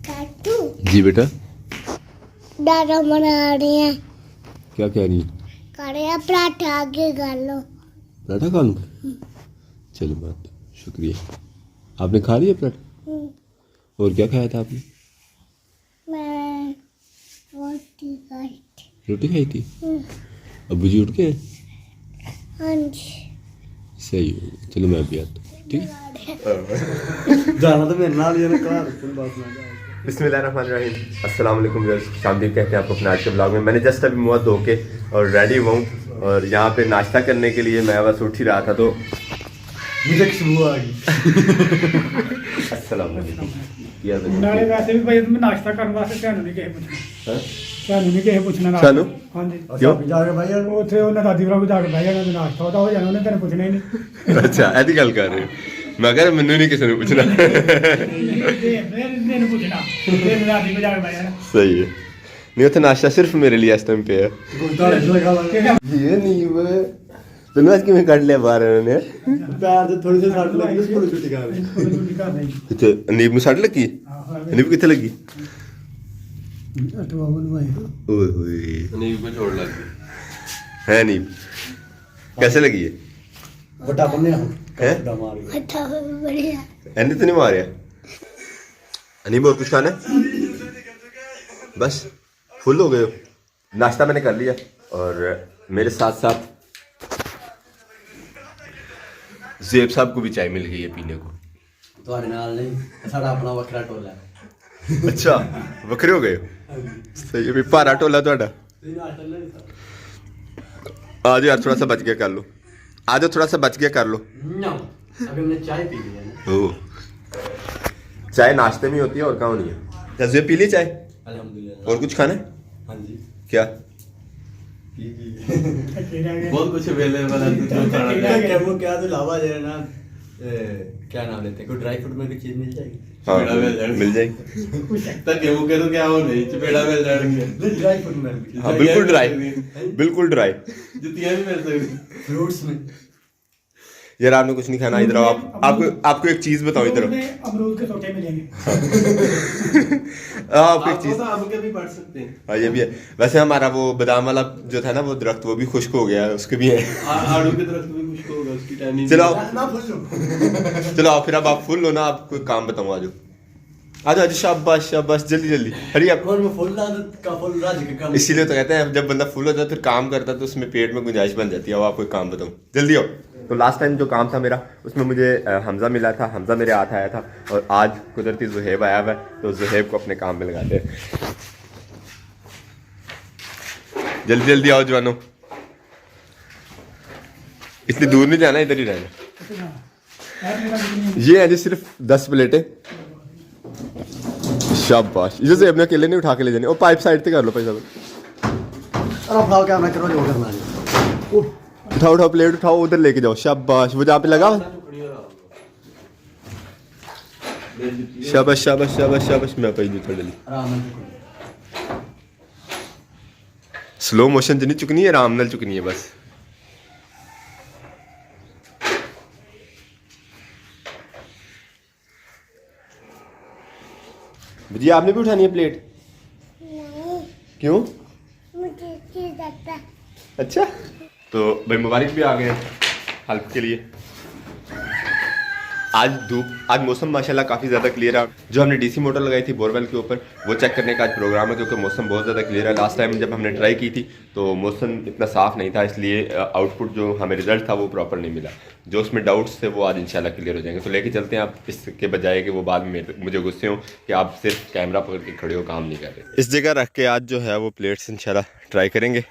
काटू जी बेटा, दादा बना रही है। क्या कह रही है? करे पराठा आगे गालो। पराठा खा लूँ? चलो बात, शुक्रिया। आपने खा लिया पराठा? और क्या खाया था आपने? मैं रोटी खाई थी। रोटी खाई थी? अब्बू जी उठ गए? हाँ जी। सही हो, चलो मैं भी आता हूँ, ठीक है? जाना तो मेरे नाल ही है ना कार, कोई बात ना। बिस्मिल्लाहिर्रहमानिर्रहीम, अस्सलाम वालेकुम व्यूअर्स, शामदीप कहते हैं आपको अपने आज के ब्लॉग में। मैंने जस्ट अभी मुँह धो के और रेडी हुआ हूँ और यहाँ पे नाश्ता करने के लिए मैं बस उठ ही रहा था तो मुझे खुशबू आ गई। अस्सलाम वालेकुम। ਨਾਲੇ ਵੈਸੇ ਵੀ ਭਾਈ ਤੁਸੀਂ ਨਾਸ਼ਤਾ ਕਰਨ ਵਾਸਤੇ ਤੁਹਾਨੂੰ ਨਹੀਂ ਕਿਸੇ ਪੁੱਛਣਾ ਤੁਹਾਨੂੰ ਨਹੀਂ ਕਿਸੇ ਪੁੱਛਣਾ ਸਾਨੂੰ? ਹਾਂਜੀ क्यों? जा के भाई ਉੱਥੇ ਉਹਨਾਂ ਦਾਦੀ ਭਰਾ ਵੀ ਜਾ ਕੇ ਬਹਿ ਜਾਣਾ ਤੇ ਨਾਸ਼ਤਾ ਉਹਦਾ ਹੋ ਜਾਣਾ ਉਹਨੇ ਤੈਨੂੰ ਪੁੱਛਣਾ ਹੀ ਨਹੀਂ ਅੱਛਾ, ਇਹਦੀ ਗੱਲ ਕਰ ਰਹੇ ਹੋ। ਮੈਂ ਕਹਿੰਦਾ ਮੈਨੂੰ ਨਹੀਂ ਕਿਸੇ ਨੂੰ ਪੁੱਛਣਾ। ਤੈਨੂੰ ਪੁੱਛਣਾ ਤੇ ਦਾਦੀ ਕੋਲ ਜਾ ਕੇ ਬਹਿ ਜਾਣਾ सही है। नहीं उत्थे नाश्ता सिर्फ मेरे लिए इस टाइम पे है। गुंडा लगा लगा ये नहीं वो तूने आज किवें कट लिया बाहर इन्होंने? पैर से थोड़ी सी सट लगी, स्कूल छुट्टी कर दी। ਸਕੂਲ ਛੁੱਟੀ ਕਰ ਲਈ किथे अनीब नु सट लगी? अनीब किथे लगी? ਅਟਵਾ ਬਣਵਾਏ ओए होए, अनीब को छोड़ लग गई। है अनीब कैसे लगी है? बड़ा बनने हैं? बड़ा मार गया। अच्छा बढ़िया। एने तो नहीं मारे? अनीब और कुछ खाना है? बस फुल हो गए हो? नाश्ता मैंने कर लिया और मेरे साथ साथ ज़ेब साहब को भी चाय मिल गई है पीने को। ਤੁਹਾਡੇ ਨਾਲ ਨਹੀਂ ਸਾਡਾ ਆਪਣਾ ਵੱਖਰਾ ਟੋਲਾ ਹੈ। अच्छा वखरे हो गए हो? सही है, भी भारा टोला ਤੁਹਾਡਾ। ਤੁਸੀਂ ਨਾਸ਼ਤਾ ਲੈ लिया? आ जाओ यार, थोड़ा सा बच गया कर लो। आ जाओ, थोड़ा सा बच गया कर लो। नो अभी हमने चाय पी ली है ना। ओ, चाय नाश्ते में होती है और कहाँ नहीं है। जज्बे पी ली चाय? अल्हम्दुलिल्लाह। और कुछ खाना है? हाँ जी क्या? बहुत कुछ अवेलेबल है जो खाना क्या है। क्या वो क्या तो लावा जो है ना क्या नाम लेते हैं, कोई ड्राई फ्रूट में कोई चीज मिल जाएगी? हाँ चपेड़ा मिल जाएगा। मिल जाएगी। तक गेहूं के तो क्या हो नहीं चपेड़ा मिल जाएंगे, नहीं ड्राई फ्रूट में, हाँ बिल्कुल ड्राई, बिल्कुल ड्राई। जुतियां भी मिल सकती। फ्रूट्स में। यार आपने कुछ नहीं खाना, इधर आओ। आपको एक चीज बताओ, इधर आओ। अमरूद के छोटे मिलेंगे आपको एक आप चीज, तो आम के भी पढ़ सकते हैं। हाँ ये भी है। वैसे हमारा वो बादाम वाला जो था ना वो दरख्त, वो भी खुश्क हो गया है, उसके भी है। आड़ू के दरख्त भी खुश्क होगा, उसकी टहनी चलो आओ, ना बोलो। चलो आओ, फिर अब आप फुल हो ना, आपको एक काम बताऊँ, आ जाओ आ जाओ। शाबाश शाबाश, जल्दी जल्दी, हरी आप। कौन में फुल आदत का फुल राज का काम। इसीलिए तो कहते हैं जब बंदा फुल होता है फिर काम करता है तो उसमें पेट में गुंजाइश बन जाती है। अब आपको एक काम बताऊँ, जल्दी आओ। तो लास्ट टाइम जो काम था मेरा उसमें मुझे हमज़ा मिला था, हमज़ा मेरे हाथ आया था और आज कुदरती ज़ुहैब आया हुआ है, तो ज़ुहैब को अपने काम में लगाते हैं। जल्दी जल्दी आओ जवानों, इतनी दूर नहीं जाना, इधर ही रहना। ये है जी सिर्फ 10 प्लेटें। शाबाश, इसे ज़ुहैब ने अकेले नहीं उठा के ले जाने। और पाइप साइड से कर लो भाई साहब। अरे उठाओ क्या मैं करो जो करना है। उठाओ उठाओ, प्लेट उठाओ, उधर लेके जाओ। शाबाश, वो जहाँ पे लगा। शाबाश शाबाश शाबाश शाबाश। मैं पाई जूता डली। आराम से। स्लो मोशन च नहीं चुकनी है, आराम नाल चुकनी है बस। जी आपने भी उठानी है प्लेट? नहीं क्यों? मुझे चीज आता। अच्छा, तो भाई मुबारक भी आ गए हेल्प के लिए। आज मौसम माशाल्लाह काफ़ी ज़्यादा क्लियर है। जो हमने डीसी मोटर लगाई थी बोरवेल के ऊपर वो चेक करने का आज प्रोग्राम है, क्योंकि मौसम बहुत ज़्यादा क्लियर है। लास्ट टाइम जब हमने ट्राई की थी तो मौसम इतना साफ़ नहीं था, इसलिए आउटपुट जो हमें रिजल्ट था वो प्रॉपर नहीं मिला। जो उसमें डाउट्स थे वो आज इंशाल्लाह क्लियर हो जाएंगे। तो लेके चलते हैं आप, इसके बजाय कि वो बाद में मुझे गुस्से हो कि आप सिर्फ कैमरा पकड़ के खड़े हो, काम नहीं कर रहे। इस जगह रख के आज जो है वो प्लेट्स इंशाल्लाह ट्राई करेंगे।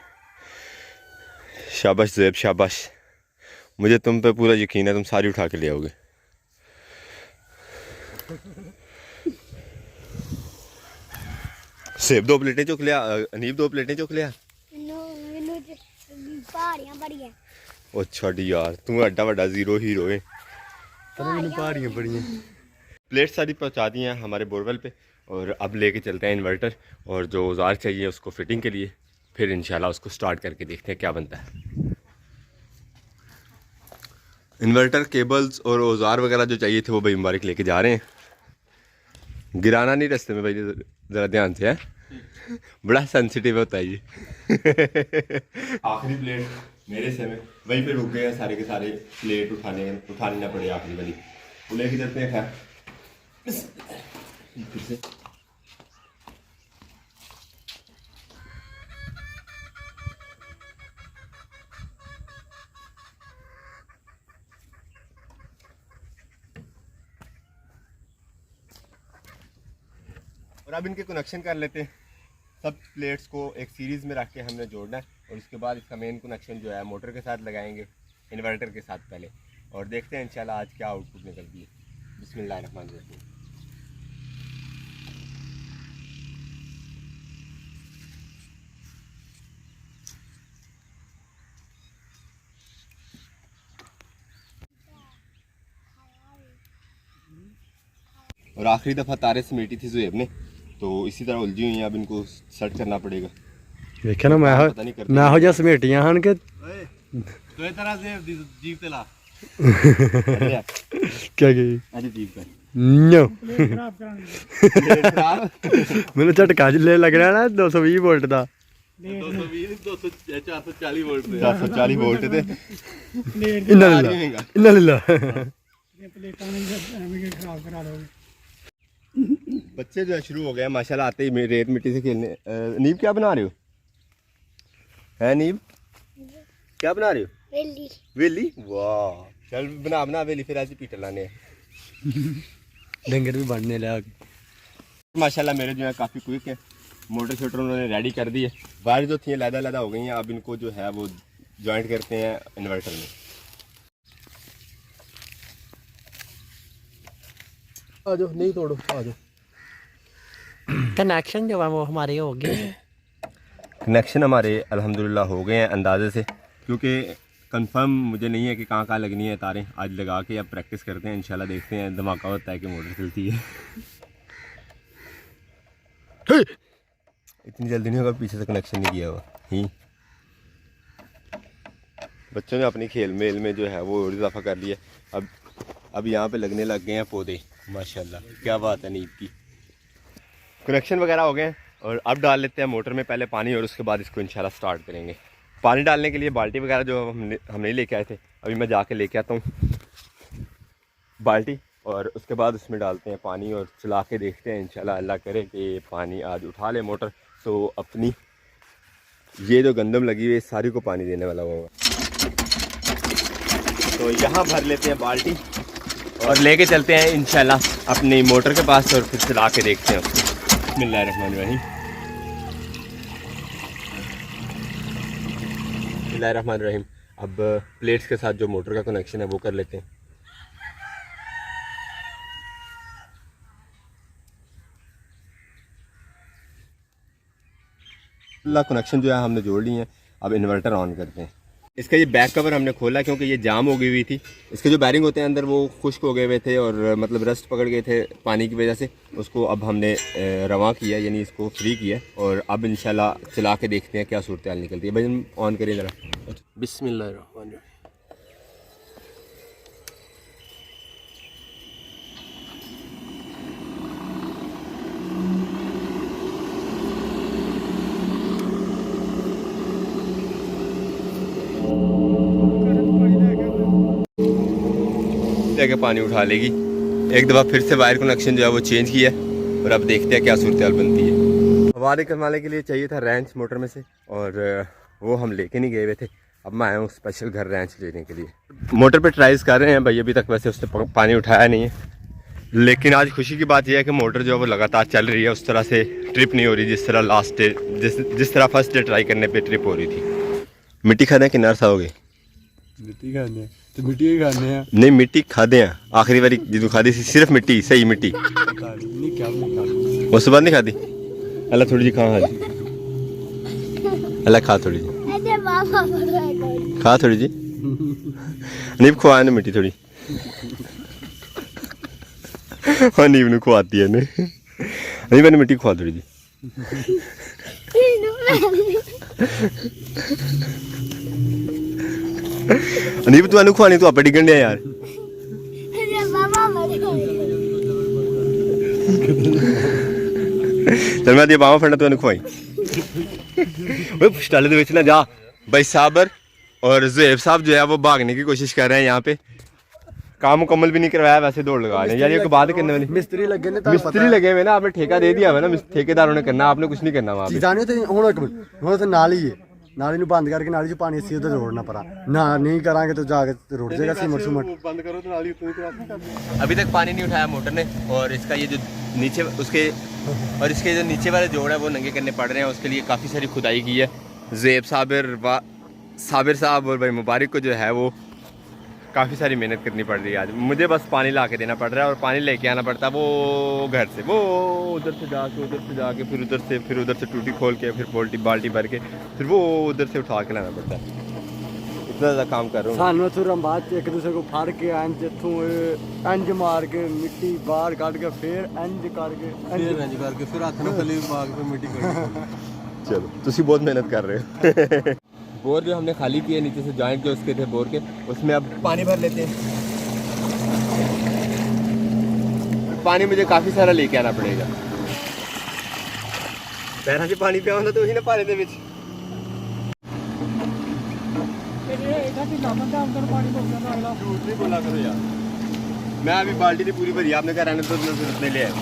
शाबाश ज़ेब शाबाश, मुझे तुम पे पूरा यकीन है, तुम सारी उठा के ले आओगे। सेब 2 प्लेटें चुक लिया, अनीब 2 प्लेटें चुक लिया। पहाड़ियां बड़ी है। ओ छड़ी यार, तू एडा वड्डा ज़ीरो हीरो है। पहाड़ियां बड़ी हैं। प्लेट सारी पहुंचा दी हैं हमारे बोरवेल पे और अब लेके चलते हैं इन्वर्टर और जो औजार चाहिए उसको फिटिंग के लिए, फिर इंशाल्लाह उसको स्टार्ट करके देखते हैं क्या बनता है। इन्वर्टर केबल्स और औजार वगैरह जो चाहिए थे वो भाई मुबारक लेके जा रहे हैं। गिराना नहीं रास्ते में भाई, जरा ध्यान से है, बड़ा सेंसिटिव होता है ये। आखिरी प्लेट मेरे से में वहीं पे रुक गए हैं सारे के सारे प्लेट उठाने ना पड़े आखिरी वाली। वो लेके चलते हैं खैर फिर से। और अब इनके कनेक्शन कर लेते हैं। सब प्लेट्स को एक सीरीज़ में रख के हमने जोड़ना है और उसके बाद इसका मेन कनेक्शन जो है मोटर के साथ लगाएंगे, इन्वर्टर के साथ पहले, और देखते हैं इंशाल्लाह आज क्या आउटपुट निकलती है। बिस्मिल्लाहिर्रहमानिर्रहीम। और आखिरी दफ़ा तारे समेटी थी जुएब ने, तो इसी तरह उलझी हुई हैं, अब इनको सेट करना पड़ेगा। देखा ना मैं हो जा समेटियां हन के तो ये तरह से जीव तला क्या गई अरे जीप का नो खराब करानी मैंने झटका ले लग रहा ना 220 वोल्ट का 220 440 वोल्ट से 440 वोल्ट थे। प्लेट इन्ना लिल्ला प्लेटां नहीं खराब करा दोगे। बच्चे जो है शुरू हो गए हैं माशाल्लाह, आते ही रेत मिट्टी से खेलने। नीब क्या बना रहे हो? है नीब क्या बना रहे हो? वेली वेली, वाह चल बना वेली, फिर आज पीटर लाने हैं। डंगर भी बढ़ने लगे माशाल्लाह मेरे जो है काफ़ी क्विक है। मोटर शोटर उन्होंने रेडी कर दी है। वायर जो थी लैदा हो गई हैं, अब इनको जो है वो जॉइंट करते हैं इन्वर्टर में। आ जाओ, नहीं तोड़ो, आ जाओ। कनेक्शन जो है वो हमारे हो गए। कनेक्शन हमारे अल्हम्दुलिल्लाह हो गए हैं अंदाजे से, क्योंकि कंफर्म मुझे नहीं है कि कहाँ कहाँ लगनी है तारें। आज लगा के अब प्रैक्टिस करते हैं, इंशाल्लाह देखते हैं धमाका होता है कि मोटर चलती है। इतनी जल्दी नहीं होगा, पीछे से कनेक्शन नहीं किया हुआ ही। बच्चों ने अपनी खेल मेल में जो है वो और इजाफा कर लिया। अब यहाँ पे लगने लग गए हैं पौधे, माशाल्लाह क्या बात है। नींद की कनेक्शन वगैरह हो गए हैं और अब डाल लेते हैं मोटर में पहले पानी, और उसके बाद इसको इंशाल्लाह स्टार्ट करेंगे। पानी डालने के लिए बाल्टी वगैरह जो हम नहीं लेके आए थे, अभी मैं जाके लेके आता हूँ बाल्टी, और उसके बाद उसमें डालते हैं पानी और चला के देखते हैं। इंशाल्लाह अल्लाह करे कि पानी आज उठा ले मोटर, तो अपनी ये जो गंदम लगी हुई है सारी को पानी देने वाला होगा। तो यहाँ भर लेते हैं बाल्टी और लेके चलते हैं इंशाल्लाह अपनी मोटर के पास, और फिर चला के देखते हैं उसको। बिस्मिल्लाहिर्रहमानिर्रहीम, बिस्मिल्लाहिर्रहमानिर्रहीम। अब प्लेट्स के साथ जो मोटर का कनेक्शन है वो कर लेते हैं। कनेक्शन जो है हमने जोड़ लिए हैं, अब इन्वर्टर ऑन करते हैं। इसका ये बैक कवर हमने खोला क्योंकि ये जाम हो गई हुई थी। इसके जो बैरिंग होते हैं अंदर वो खुश्क हो गए हुए थे और मतलब रस्ट पकड़ गए थे पानी की वजह से। उसको अब हमने रवा किया, यानी इसको फ्री किया, और अब इंशाल्लाह चला के देखते हैं क्या सूरत हाल निकलती है। भाई हम ऑन करें ज़रा। बिस्मिल्लाहिर्रहमानिर्रहीम। के पानी उठा लेगी। एक दफ़ा फिर से वायर कनेक्शन जो है वो चेंज किया, और अब देखते हैं क्या सूरत हाल बनती है। हवा निकलवाने के लिए चाहिए था रेंच मोटर में से, और वो हम लेके नहीं गए हुए थे। अब मैं आया हूँ स्पेशल घर रेंच लेने के लिए। मोटर पे ट्राइज कर रहे हैं भाई, अभी तक वैसे उसने पानी उठाया नहीं है, लेकिन आज खुशी की बात यह है कि मोटर जो है वो लगातार चल रही है। उस तरह से ट्रिप नहीं हो रही जिस तरह लास्ट डे जिस तरह फर्स्ट डे ट्राई करने पे ट्रिप हो रही थी। मिट्टी खाने के नर्स आओगे? मिट्टी खाने तो मिट्टी खाने हैं नहीं, मिट्टी खादे हैं आखिरी बारी जो खादी थी, सिर्फ मिट्टी, सही मिट्टी। नहीं क्या नहीं उसके बाद नहीं खादी? अल्लाह थोड़ी जी खा, हाजी अल्लाह खा थोड़ी जी, अरे बाबा बड़ा खा थोड़ी जी। नीब खुआ ने मिट्टी थोड़ी। हाँ नीब ने खुआती है ने। नीब ने मिट्टी खुआ थोड़ी जी। नीब तू खुआनी, तू आप डिगन यार। अरे बाबा बड़ा चल मैं बावा फड़ना तो खुआई स्टाले दे विच ना जा भाई। साबर और ज़ुएब साहब जो है वो भागने की कोशिश कर रहे हैं यहाँ पे। काम मुकम्मल भी नहीं करवाया, वैसे दौड़ लगा रहे हैं यार। ये बात करने वाली मिस्त्री लगे ने मिस्त्री लगे हुए ना, आपने ठेका दे दिया है ना ठेकेदारों ने करना, आपने कुछ नहीं करना वहाँ पे। जानियो ते हुण एक मिनट हुण ते नाली है, नाली ਨੂੰ ਬੰਦ ਕਰਕੇ ਨਾਲੀ 'ਚ ਪਾਣੀ ਅਸੀਂ ਉਧਰ ਰੋੜਨਾ ਪਰਾ ना नहीं करांगे तो जाके रोड जाएगा सीमट सुमट। बंद करो तो नाली उतनी क्रॉस नहीं करनी। अभी तक पानी नहीं उठाया मोटर ने, और इसका ये जो नीचे उसके और इसके जो नीचे वाले जोड़ है वो नंगे करने पड़ रहे हैं। उसके लिए काफ़ी सारी खुदाई की है। ज़ुएब साबिर साहब और भाई मुबारक को जो है वो काफ़ी सारी मेहनत करनी पड़ रही है। आज मुझे बस पानी ला के देना पड़ रहा है, और पानी लेके आना पड़ता है वो घर से, वो उधर से जाके फिर उधर से टूटी खोल के फिर बाल्टी भर के फिर वो उधर से उठा के लाना पड़ता है। इतना ज़्यादा काम कर रहा हूँ। सानू फिर हम बात एक दूसरे को फाड़ के इंज मार के मिट्टी बाहर काट के फिर इंज करके फिर हाथ में खली मार के मिट्टी कर। चलो तुसी बहुत मेहनत कर रहे हो। बोर जो हमने खाली किए नीचे से जॉइंट जो उसके थे बोर के, उसमें अब पानी भर लेते हैं। पानी मुझे काफ़ी सारा लेके आना पड़ेगा। पैरों से पानी पिया होना तो वही ना पानी दे विच। झूठ नहीं बोला करो यार, मैं अभी बाल्टी थी पूरी भरी, आपने कहा रहने तो उतने ले आए।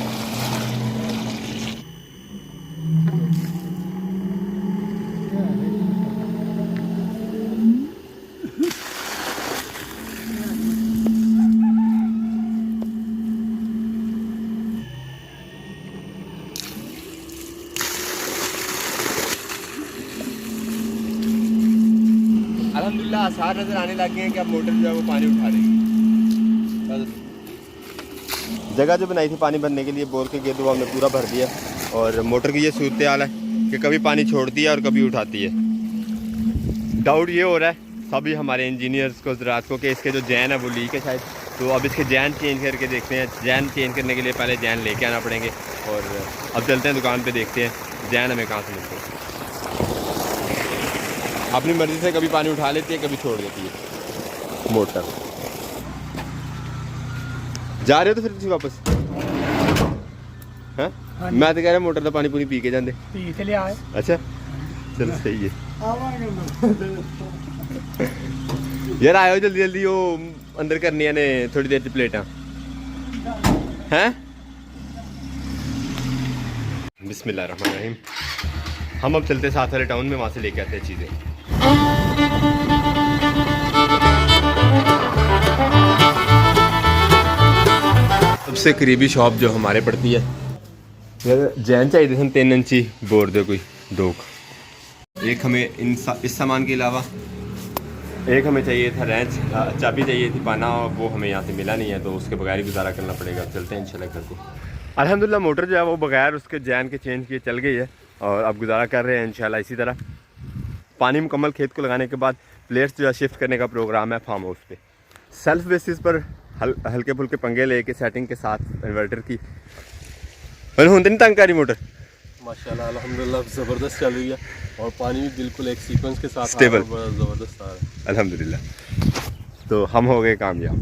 अल्हम्दुलिल्लाह आसार नज़र आने लग गए हैं कि अब मोटर जो है वो पानी उठा रही है। जगह जो बनाई थी पानी भरने के लिए बोर के गेट वो हमने पूरा भर दिया, और मोटर की ये सूरत हाल है कि कभी पानी छोड़ती है और कभी उठाती है। डाउट ये हो रहा है सभी हमारे इंजीनियर्स को, ज़रात को, कि इसके जो जैन है वो लीक है शायद। तो अब इसके जैन चेंज करके देखते हैं। जैन चेंज करने के लिए पहले जैन लेके आना पड़ेंगे, और अब चलते हैं दुकान पे देखते हैं जैन हमें कहाँ से मिलते हैं। अपनी मर्ज़ी से कभी पानी उठा लेती है, कभी छोड़ देती है मोटर। जा रहे हो तो फिर तुम वापस? हैं? मैं तो कह रहा मोटर का पानी पूरी पी के जाते। पी के लिए आए। अच्छा चलो सही है यार। आयो जल्दी जल्दी, वो अंदर करनी है ने थोड़ी देर प्लेटा हैं। बिस्मिल्लाहिर्रहमानिर्रहीम। हम अब चलते साथ वाले टाउन में, वहाँ से लेके आते हैं चीज़ें। सबसे करीबी शॉप जो हमारे पड़ती है यार, जैन चाहिए थे 3 इंची बोर दे कोई 2। एक हमें इस सामान के अलावा एक हमें चाहिए था रेंच, चाबी चाहिए थी पाना, वो हमें यहाँ से मिला नहीं है, तो उसके बगैर ही गुजारा करना पड़ेगा। चलते हैं इंशाल्लाह घर को। अल्हम्दुलिल्लाह मोटर जो है वो बगैर उसके जैन के चेंज किए चल गई है, और अब गुजारा कर रहे हैं इंशाल्लाह इसी तरह। पानी मुकम्मल खेत को लगाने के बाद प्लेट्स जो है शिफ्ट करने का प्रोग्राम है फार्म हाउस पे। सेल्फ बेसिस पर हल्के फुल्के पंगे लेके सेटिंग के साथ इन्वर्टर की होते नहीं तंग मोटर माशाल्लाह अल्हम्दुलिल्लाह ज़बरदस्त चल रही है, और पानी भी बिल्कुल एक सीक्वेंस के साथ स्टेबल ज़बरदस्त आ रहा है अल्हम्दुलिल्लाह। तो हम हो गए कामयाब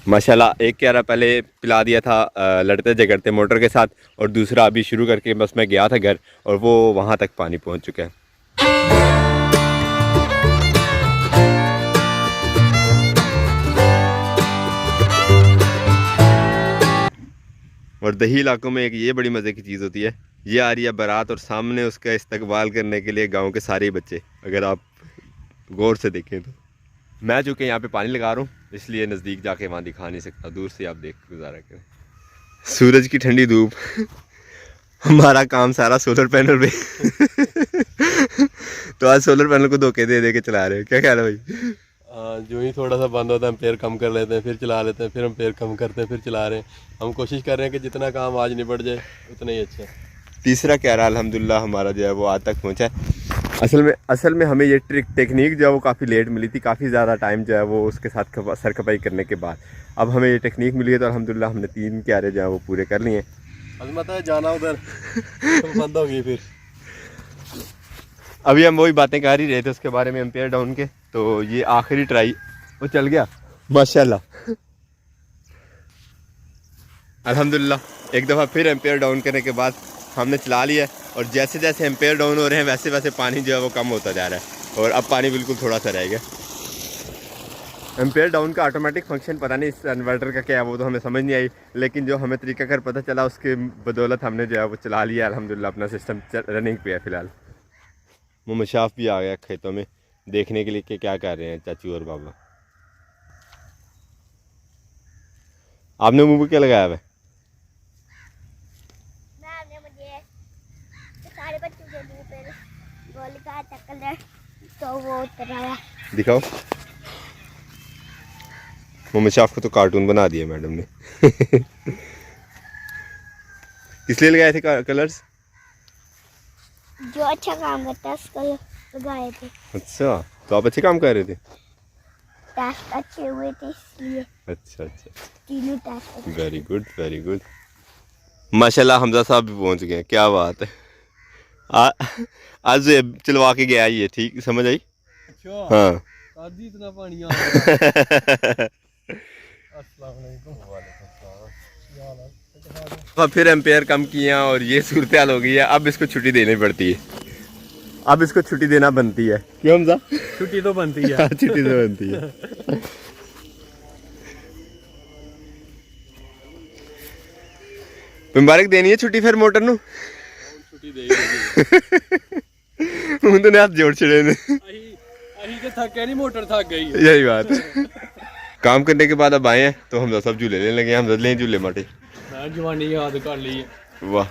माशाल्लाह। एक क्यारा पहले पिला दिया था लड़ते झगड़ते मोटर के साथ, और दूसरा अभी शुरू करके बस मैं गया था घर, और वो वहाँ तक पानी पहुँच चुका है। और दही इलाकों में एक ये बड़ी मज़े की चीज़ होती है, ये आ रही है बारात, और सामने उसका इस्तकबाल करने के लिए गांव के सारे बच्चे। अगर आप गौर से देखें तो मैं चूँकि यहाँ पे पानी लगा रहा हूँ, इसलिए नज़दीक जाके वहाँ दिखा नहीं सकता, दूर से आप देख गुजारा करें। सूरज की ठंडी धूप हमारा काम सारा सोलर पैनल पे तो आज सोलर पैनल को धोखे दे के चला रहे हैं, क्या ख्याल है भाई? जो ही थोड़ा सा बंद होता है एम्पेयर कम कर लेते हैं, फिर चला लेते हैं, फिर एम्पेयर कम करते हैं, फिर चला रहे हैं। हम कोशिश कर रहे हैं कि जितना काम आज निपट जाए उतना ही अच्छा है। तीसरा कह रहा अल्हम्दुलिल्लाह हमारा जो है वो आज तक पहुंचा है। असल में हमें ये टेक्निक जो है वो काफ़ी लेट मिली थी, काफ़ी ज़्यादा टाइम जो है वो उसके साथ सर खपाई करने के बाद अब हमें ये टेक्निक मिली है, तो अल्हम्दुलिल्लाह हमने 3 क्यारे जो है वो पूरे कर लिए। अजमत है जाना उधर तो बंद होगी फिर। अभी हम वही बातें कर ही रहे थे उसके बारे में, एम्पेयर डाउन के। तो ये आखिरी ट्राई वो चल गया माशाल्लाह। अल्हम्दुलिल्लाह एक दफ़ा फिर एम्पेयर डाउन करने के बाद हमने चला लिया है और जैसे जैसे एम्पेयर डाउन हो रहे हैं वैसे वैसे पानी जो है वो कम होता जा रहा है और अब पानी बिल्कुल थोड़ा सा रह गया। एम्पेयर डाउन का ऑटोमेटिक फंक्शन पता नहीं इस इन्वर्टर का क्या है वो तो हमें समझ नहीं आई, लेकिन जो हमें तरीकाकार पता चला उसके बदौलत हमने जो है वो चला लिया अल्हम्दुलिल्लाह, अपना सिस्टम रनिंग पे है फ़िलहाल। मोहम्मद शाफ भी आ गया खेतों में देखने के लिए कि क्या कर रहे हैं चाचू और बाबा। आपने मुँह पे क्या लगाया हुआ है? मैम ने मुझे सारे बच्चों के मुंह पे गोली का चक्कर तो वो उतराया। दिखाओ। मोहम्मद शाफ को तो कार्टून बना दिया मैडम ने। किस लिए लगाए थे कलर्स? जो अच्छा काम करता है उसको लगाए थे। अच्छा, तो आप अच्छे काम कर रहे थे? टेस्ट अच्छे हुए थे इसलिए। अच्छा अच्छा, तीनों test. Very good very good. माशाल्लाह हमजा साहब भी पहुंच गए, क्या बात है। आज चलवा के गया ये, ठीक समझ आई? अच्छा हाँ। आदि इतना पानी आ रहा है। अस्सलाम वालेकुम। अब फिर एम्पेयर कम किया और ये सूरत हाल हो गई है। अब इसको छुट्टी देनी पड़ती है, अब इसको छुट्टी देना बनती है। क्यों हमजा? छुट्टी तो बनती है। छुट्टी तो बनती है। मुबारक देनी है छुट्टी फिर मोटर नू। छुट्टी दे उन्होंने हाथ जोड़ छड़े ने। अही के थके नहीं, मोटर थक गई। यही बात है। काम करने के बाद अब आए हैं तो हम सब झूले लेने लगे। हम ले झूले माटे। मैं जवानी याद कर ली है। वाह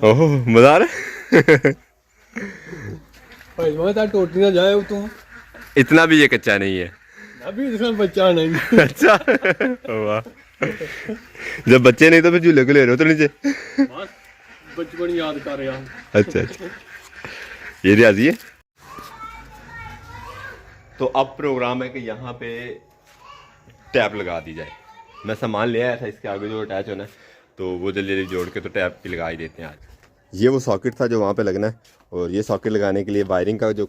ओह मजा आ रहा है। भाई मैं तो टोटी ना जाए तू। इतना भी ये कच्चा नहीं है अभी, इसमें बच्चा नहीं। अच्छा वाह। जब बच्चे नहीं तो फिर झूले को ले रहे हो तो नीचे। बस बचपन याद कर रहा हूँ। अच्छा अच्छा, ये रियाजी है। तो अब प्रोग्राम है कि यहाँ पे टैप लगा दी जाए। मैं सामान ले आया था इसके आगे जो अटैच होना है, तो वो जल्दी जल्दी जोड़ के तो टैप की लगा ही देते हैं आज। ये वो सॉकेट था जो वहाँ पे लगना है, और ये सॉकेट लगाने के लिए वायरिंग का जो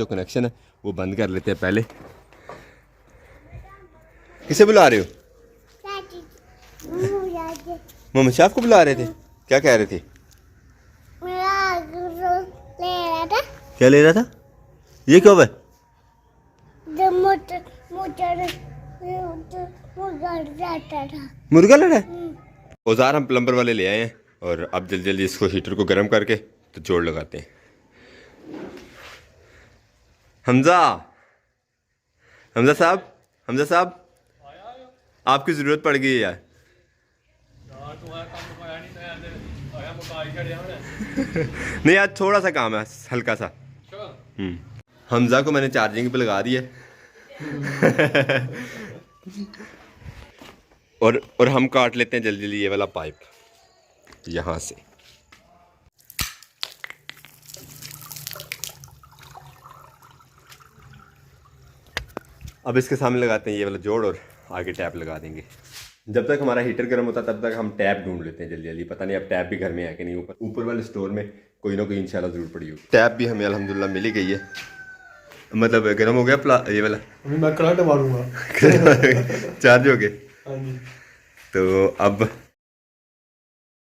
कनेक्शन है वो बंद कर लेते हैं पहले। किसे बुला रहे हो? मोहम्मद शाफ को बुला रहे थे? क्या कह रहे थे? ले रहा था। क्या ले रहा था? ये कब है? मुर्गा लड़ा है। औजार हम प्लम्बर वाले ले आए हैं और अब जल्दी जल्दी इसको हीटर को गर्म करके तो जोड़ लगाते हैं। हमजा साहब आपकी ज़रूरत पड़ गई है यार। नहीं आज थोड़ा सा काम है, हल्का सा। हमजा को मैंने चार्जिंग पे लगा दिया। और हम काट लेते हैं जल्दी जल्दी ये वाला पाइप यहाँ से। अब इसके सामने लगाते हैं ये वाला जोड़ और आगे टैप लगा देंगे। जब तक हमारा हीटर गर्म होता है तब तक हम टैप ढूंढ लेते हैं जल्दी जल्दी। पता नहीं अब टैप भी घर में है कि नहीं। ऊपर वाले स्टोर में कोई ना कोई इंशाल्लाह जरूर पड़ी हो। टैप भी हमें अल्हम्दुलिल्लाह मिल ही गई है, मतलब गर्म हो गया ये वाला। अभी मैं करंट मारूंगा। चार्ज हो गए। हाँ जी। तो अब